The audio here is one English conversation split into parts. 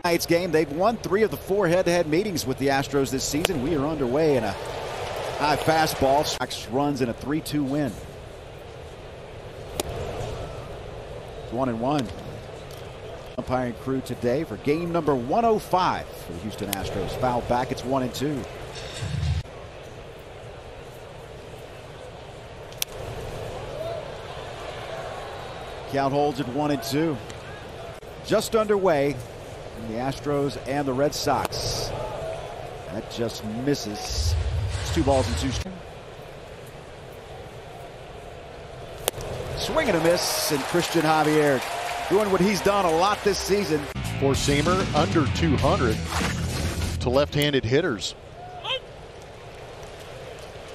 Tonight's game, they've won 3 of the 4 head-to-head meetings with the Astros this season. We are underway in a high fastball. Sox runs in a 3-2 win. It's 1-1. Umpiring crew today for game number 105 for the Houston Astros. Foul back, it's 1-2. Count holds at 1-2. Just underway. The Astros and the Red Sox. That just misses. It's 2 balls and 2 strikes. Swing and a miss, and Cristian Javier doing what he's done a lot this season. Four-seamer under 200 to left-handed hitters.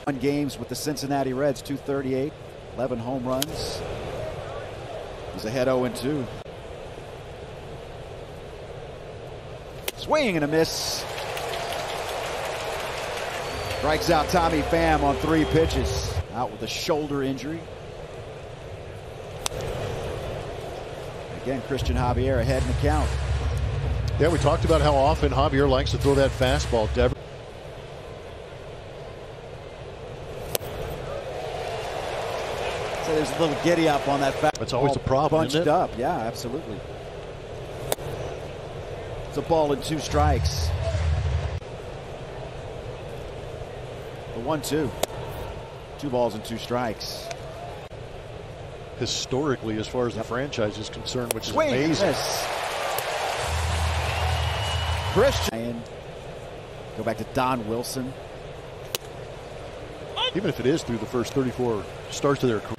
1 games with the Cincinnati Reds, 238, 11 home runs. He's ahead 0-2. Swing and a miss. Strikes out Tommy Pham on 3 pitches. Out with a shoulder injury. Again, Cristian Javier ahead in the count. Yeah, we talked about how often Javier likes to throw that fastball. So there's a little giddy up on that fastball. That's always a problem, bunched isn't it? up. Yeah, absolutely. It's a ball and 2 strikes. The 1-2. 2 balls and 2 strikes. Historically, as far as the franchise is concerned, which is Swing, amazing. Cristian. Go back to Don Wilson. Even if it is through the first 34 starts of their career.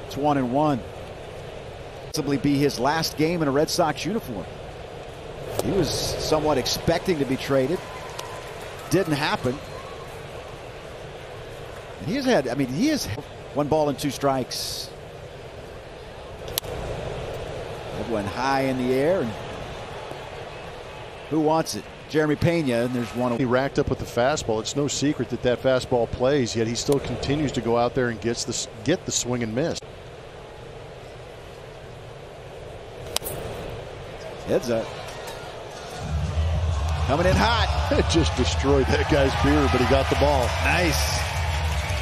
It's 1-1. Possibly be his last game in a Red Sox uniform. He was somewhat expecting to be traded. Didn't happen. And he has had, he has 1 ball and 2 strikes. That went high in the air. And who wants it? Jeremy Pena, and there's one. He racked up with the fastball. It's no secret that that fastball plays, yet he still continues to go out there and get the swing and miss. Heads up. Coming in hot. It just destroyed that guy's beard, but he got the ball. Nice.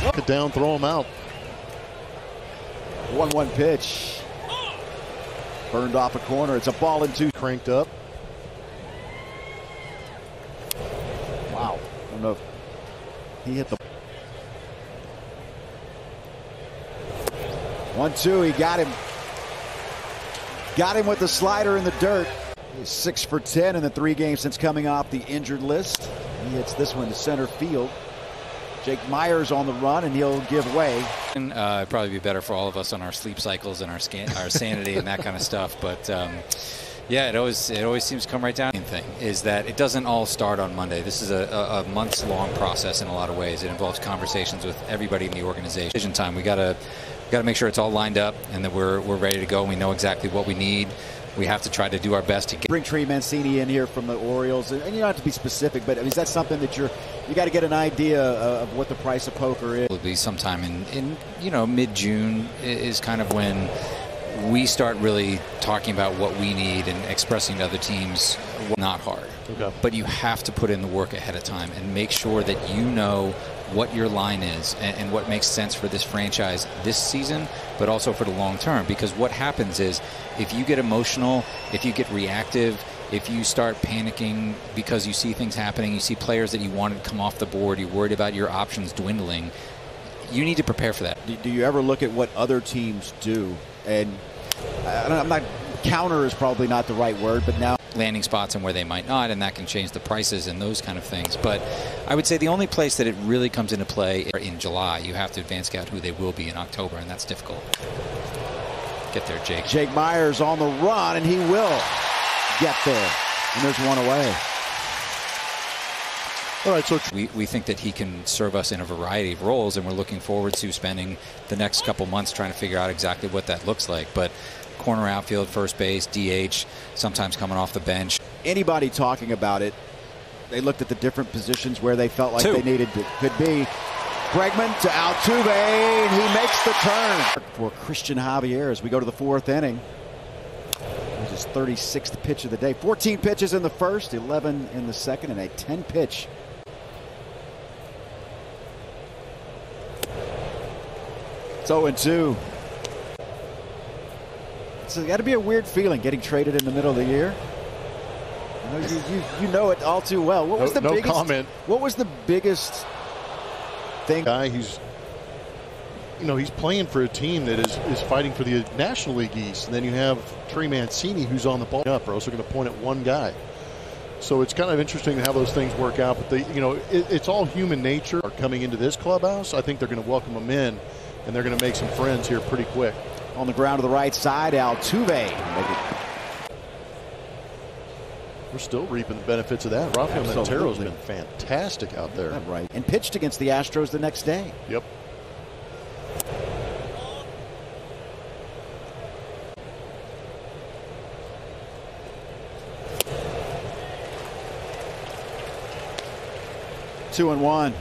Knock it down, throw him out. 1-1 pitch. Burned off a corner. It's a ball and 2. Cranked up. Wow. I don't know if he hit the 1-2. He got him. Got him with the slider in the dirt. He's 6 for 10 in the 3 games since coming off the injured list. He hits this one to center field. Jake Myers on the run, and he'll give way. It'd probably be better for all of us on our sleep cycles and our sanity and that kind of stuff. But yeah, it always seems to come right down. The thing is that it doesn't all start on Monday. This is a months-long process in a lot of ways. It involves conversations with everybody in the organization. Decision time. We gotta make sure it's all lined up and that we're ready to go. And we know exactly what we need. We have to try to do our best to bring Trey Mancini in here from the Orioles, and you don't have to be specific, but is that something that you got to get an idea of what the price of poker is? It'll be sometime in mid-June is kind of when we start really talking about what we need and expressing to other teams. Not hard, okay, but you have to put in the work ahead of time and make sure that you know what your line is and what makes sense for this franchise this season, but also for the long term. Because what happens is if you get emotional, if you get reactive, if you start panicking because you see things happening, you see players that you wanted to come off the board, you're worried about your options dwindling, you need to prepare for that. Do you ever look at what other teams do? And I'm not, counter is probably not the right word, but now landing spots and where they might not, and that can change the prices and those kind of things. But I would say the only place that it really comes into play is in July. You have to advance scout who they will be in October, and that's difficult. Get there, Jake. Jake Myers on the run, and he will get there. And there's one away. All right, so we think that he can serve us in a variety of roles, and we're looking forward to spending the next couple months trying to figure out exactly what that looks like. But corner outfield, first base, DH, sometimes coming off the bench. Anybody talking about it, they looked at the different positions where they felt like they needed to, could be. Bregman to Altuve, and he makes the turn. For Cristian Javier as we go to the fourth inning. This is his 36th pitch of the day. 14 pitches in the first, 11 in the second, and a 10-pitch. It's 0-2. It's got to be a weird feeling getting traded in the middle of the year. You know it all too well. What was the biggest comment? What was the biggest thing? Guy, he's playing for a team that is fighting for the National League East, and then you have Trey Mancini who's on the ball up. We're also going to point at one guy. So it's kind of interesting how those things work out. But it's all human nature. Coming into this clubhouse, I think they're going to welcome them in, and they're going to make some friends here pretty quick. On the ground to the right side, Altuve. We're still reaping the benefits of that. Rafael Montero's been fantastic out there. Right. And pitched against the Astros the next day. Yep. Two and one.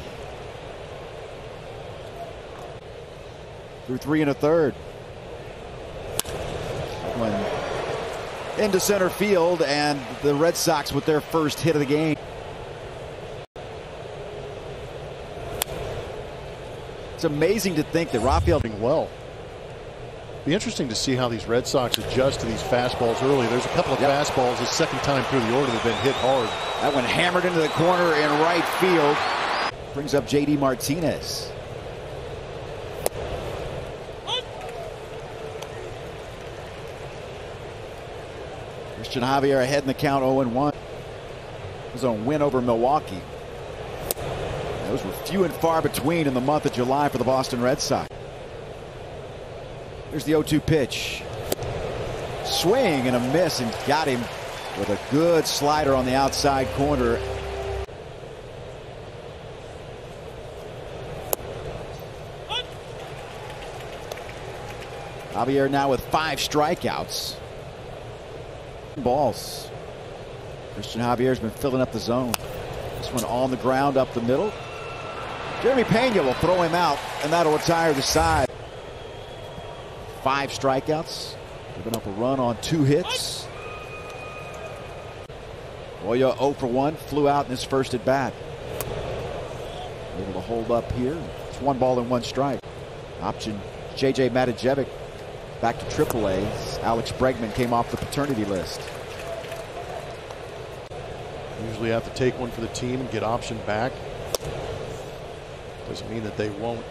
Through 3 1/3. Into center field, and the Red Sox with their first hit of the game. It's amazing to think that Rafael doing well. Be interesting to see how these Red Sox adjust to these fastballs early. There's a couple of fastballs the second time through the order that have been hit hard. That one hammered into the corner in right field. Brings up J.D. Martinez. Cristian Javier ahead in the count, 0-1. His own win over Milwaukee. Those were few and far between in the month of July for the Boston Red Sox. Here's the 0-2 pitch. Swing and a miss, and got him with a good slider on the outside corner. Javier now with 5 strikeouts. Balls. Cristian Javier's been filling up the zone. This one on the ground up the middle. Jeremy Pena will throw him out, and that'll retire the side. 5 strikeouts. Giving up a run on 2 hits. Oya 0 for 1. Flew out in his first at bat. Able to hold up here. It's 1 ball and 1 strike. Option J.J. Matijevic back to AAA. Alex Bregman came off the paternity list. Usually have to take one for the team and get option back. Doesn't mean that they won't.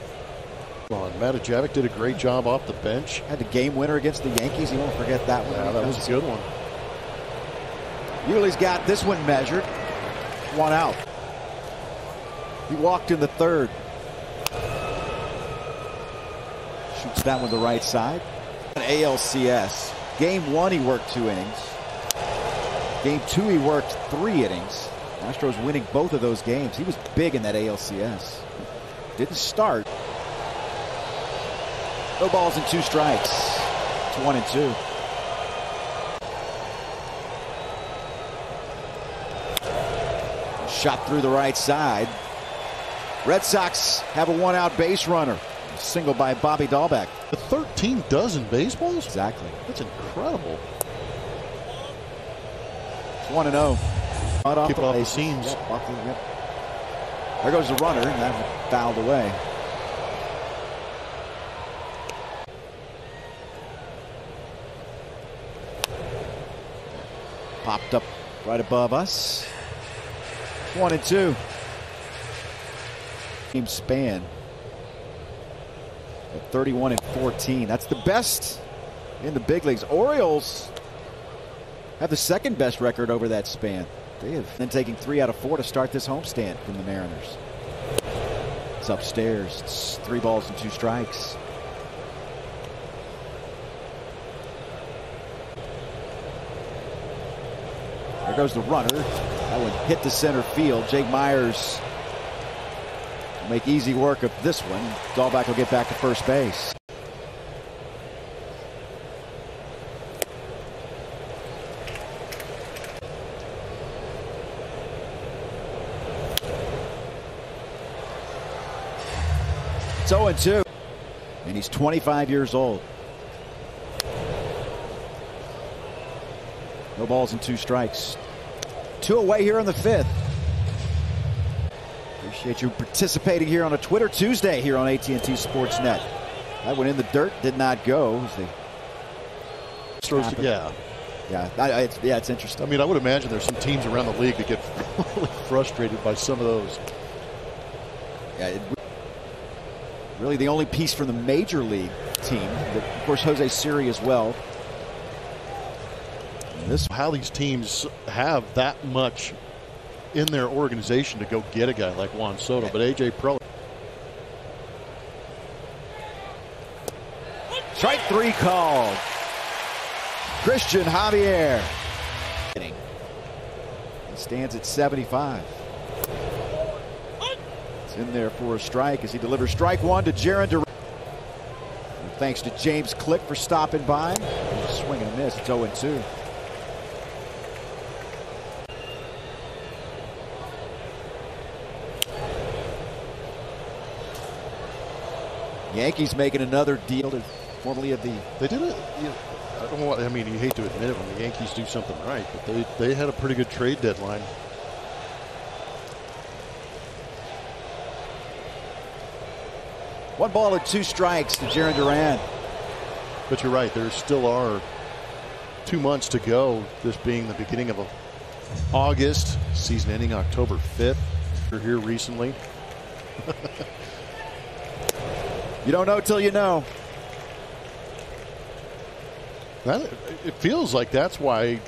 Matijevic did a great job off the bench. Had the game winner against the Yankees. You won't forget that one. Yeah, that was a good one. Yuli's got this one measured. 1 out. He walked in the 3rd. Shoots that one to the right side. ALCS. Game 1 he worked 2 innings. Game 2 he worked 3 innings. Astros winning both of those games. He was big in that ALCS. Didn't start. No balls and 2 strikes. It's 1-2. Shot through the right side. Red Sox have a 1-out base runner. Single by Bobby Dahlbeck. 13 dozen baseballs? Exactly. That's incredible. It's 1-0. Keep it off the seams. Yep. There goes the runner, and that fouled away. Popped up right above us. 1-2. Game span. At 31-14. That's the best in the big leagues. Orioles have the 2nd best record over that span. They have been taking 3 out of 4 to start this homestand from the Mariners. It's upstairs. It's 3 balls and 2 strikes. There goes the runner. That one hit the center field. Jake Myers will make easy work of this one. Dahlbeck will get back to first base. It's 0-2. And he's 25 years old. No balls and 2 strikes. 2 away here in the 5th. Appreciate you participating here on a Twitter Tuesday here on AT&T Sportsnet. That went in the dirt, did not go. It's interesting. I mean, I would imagine there's some teams around the league that get really frustrated by some of those. Yeah, really the only piece from the major league team. Of course, Jose Siri as well. How these teams have that much in their organization to go get a guy like Juan Soto, but A.J. Preller. Strike 3 called. Cristian Javier. He stands at 75. It's in there for a strike as he delivers strike 1 to Jarren Duran. Thanks to James Click for stopping by. Swing and a miss. It's 0-2. Yankees making another deal to formerly of the. They did it. I don't know what I mean. You hate to admit it when the Yankees do something right, but they had a pretty good trade deadline. One ball and 2 strikes to Jarren Duran. But you're right. There still are 2 months to go. This being the beginning of August, season ending October 5th. We're here recently. You don't know till you know. It feels like that's why.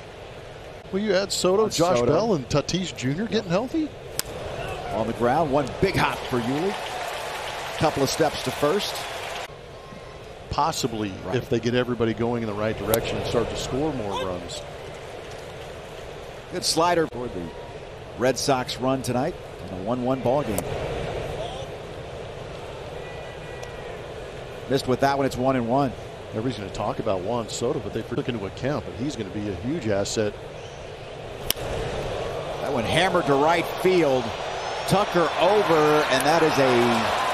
Well, you had Soto, Josh Bell, and Tatis Jr. getting healthy. On the ground, one big hop for Yuli. Couple of steps to first. Possibly, if they get everybody going in the right direction and start to score more runs. Good slider for the Red Sox run tonight in a 1-1 ball game. Missed with that one. It's 1-1. Everybody's going to talk about Juan Soto, but they took into account, but he's going to be a huge asset. That one hammered to right field. Tucker over, and that is a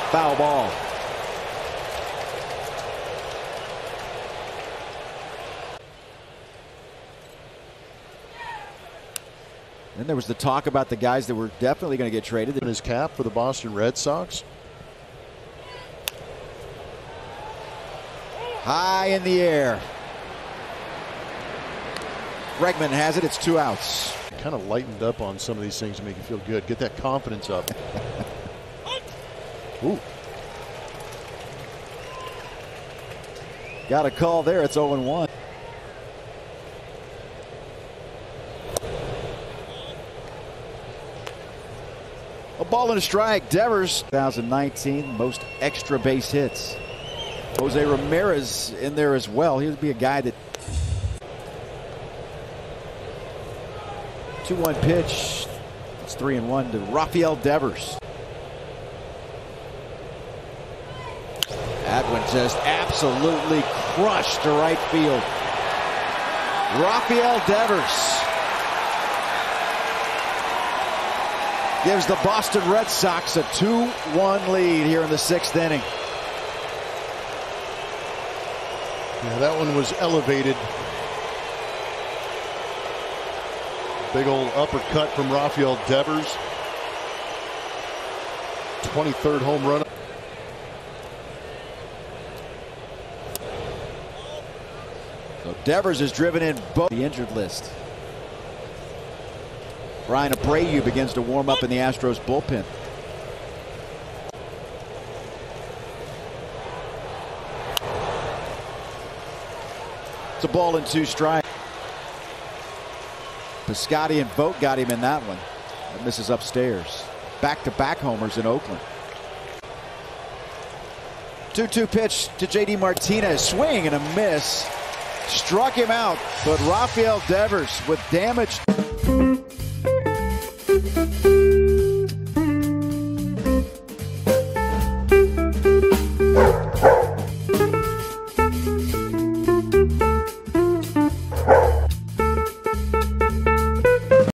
foul ball. Then there was the talk about the guys that were definitely going to get traded. In his cap for the Boston Red Sox. High in the air. Bregman has it. It's 2 outs. Kind of lightened up on some of these things to make you feel good. Get that confidence up. Ooh. Got a call there. It's 0-1. A ball and a strike. Devers, 2019, most extra base hits. Jose Ramirez in there as well. He'd be a guy that. 2-1 pitch. It's 3-1 to Rafael Devers. That one just absolutely crushed to right field. Rafael Devers gives the Boston Red Sox a 2-1 lead here in the 6th inning. Yeah, that one was elevated. Big old uppercut from Rafael Devers. 23rd home run. So Devers is driven in both the injured list. Brian Abreu begins to warm up in the Astros bullpen. It's a ball and 2 strikes. Piscotty and Vogt got him in that one. That misses upstairs. Back-to-back homers in Oakland. 2-2 pitch to J.D. Martinez. Swing and a miss. Struck him out, but Rafael Devers with damage.